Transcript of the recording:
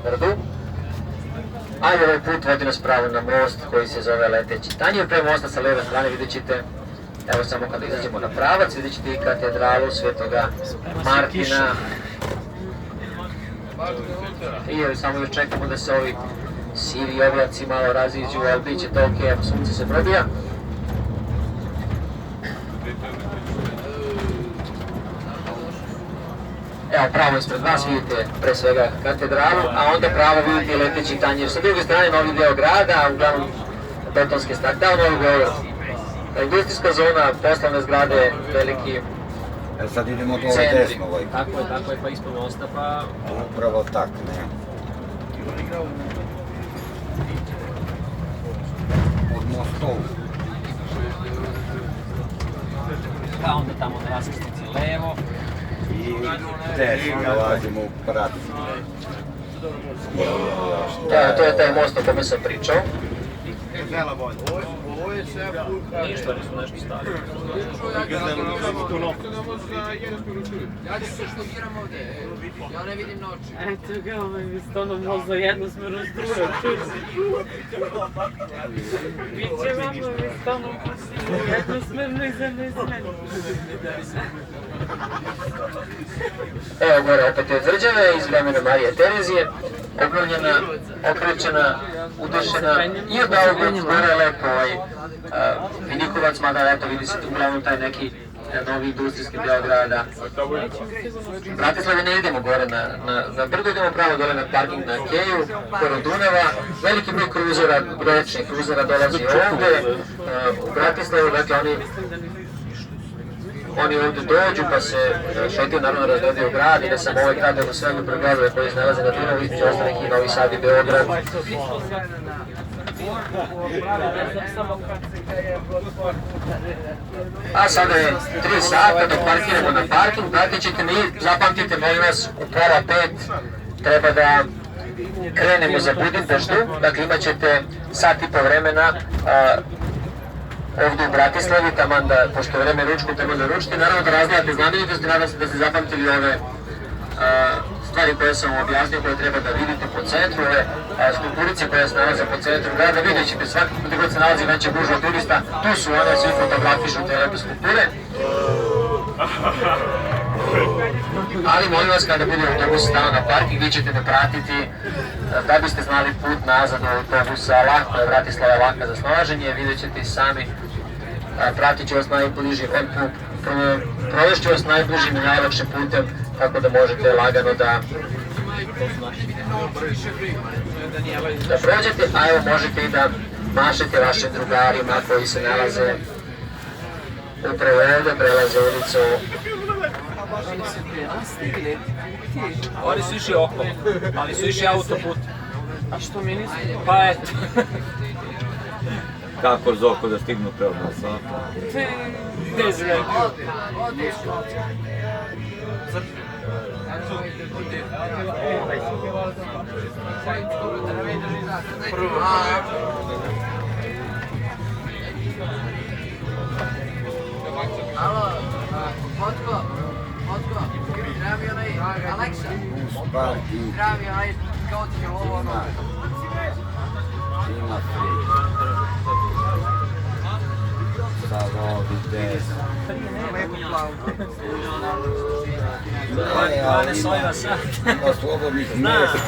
Brdu. Ajde, ovaj put vodi nas pravo na most koji se zove Leteći tanjir. Pre mosta sa leve strane vidjet ćete, evo samo kada izađemo na pravac, vidjet ćete i katedralu Svetoga Martina. I evo samo još čekamo da se ovi sivi oblaci malo raziđu, ali bit će to ok, sunce se probija. Evo pravo ispred vas vidite pre svega katedralu, a onda pravo vidite Leteći tanjir. Sa druge strane novi deo grada, uglavnom betonske stakle, da, Novi Beograd. Industrijska zona, poslovne zgrade, veliki sad idemo dole desno, Vojko. Tako je, pa ispod mosta, pa... Upravo tako, ne. Od mostovu. Pa onda tamo na raskrsnici levo. I desno nalazimo u pratu. To je taj most o kome sam pričao. Ništa, nisu nešto stavili. Ja se študiram ovde, ja ne vidim noći. Eto ga, mi stvarno možda jednosmerno struja, čuj se. Biće vama, mi stvarno pustimo jednosmerno i za nesmerno. Evo gore opet je tvrđave iz vremena Marije Terezije, obnovljena, okrećena, udešena i od ovog gore je lepo Vinikovac, mada eto vidi se tu uglavnom taj neki novi industrijski deo grada. Bratislave ne idemo gore na Brdu, idemo pravo dole na parking na Keju, pored Dunava. Veliki broj kruzera, rečnih kruzera dolazi ovde u Bratislavu, dakle oni ovdje dođu pa se šetaju, naravno razgledaju grad i ne samo ovaj grad, nego sve druge gradove koji se nalaze na Dunavu, između ostalih i Novi Sad i Beograd. A sada je 3 sata dok parkiramo na parking, pratit ćete mi, zapamtite molim vas, u pola 5 treba da krenemo za Budimpeštu, dakle imat ćete sat i po vremena ovdje u Bratislavi, taman da, pošto je vreme ručku, treba da ručite, naravno da razgledate znamenitosti, nadam se da ste zapamtili ove stvari koje sam vam objasnio, koje treba da vidite po centru, ove skulpturice koje se nalaze po centru grada, vidjet ćete svaki put gdje se nalazi veća gužva turista, tu su one, svi fotografišu te lepe skulpture. Ali molim vas kada bude autobus stao na parking, vi ćete me pratiti da biste znali put nazad od autobusa, lako je, Bratislava je laka za snalaženje, vidjet ćete i sami, pratit ću vas najbližim, provešću vas najbližim i najlakšim putem, tako da možete lagano da prođete, a evo možete i da mašete vašim drugarima koji se nalaze upravo ovdje, prelaze ulicu. Oni su išli okolo, ali su išli autoput. A što mi nisu? Pa eto. Kako Zoko da stignu pre od nas, a? Ne znam. Alo, Fotko, treba mi onaj Aleksa. Treba mi onaj kaotičan ovo. Ima free. Sad ovdje desno. Ne svojima sad. Ima slobodnih mjesta.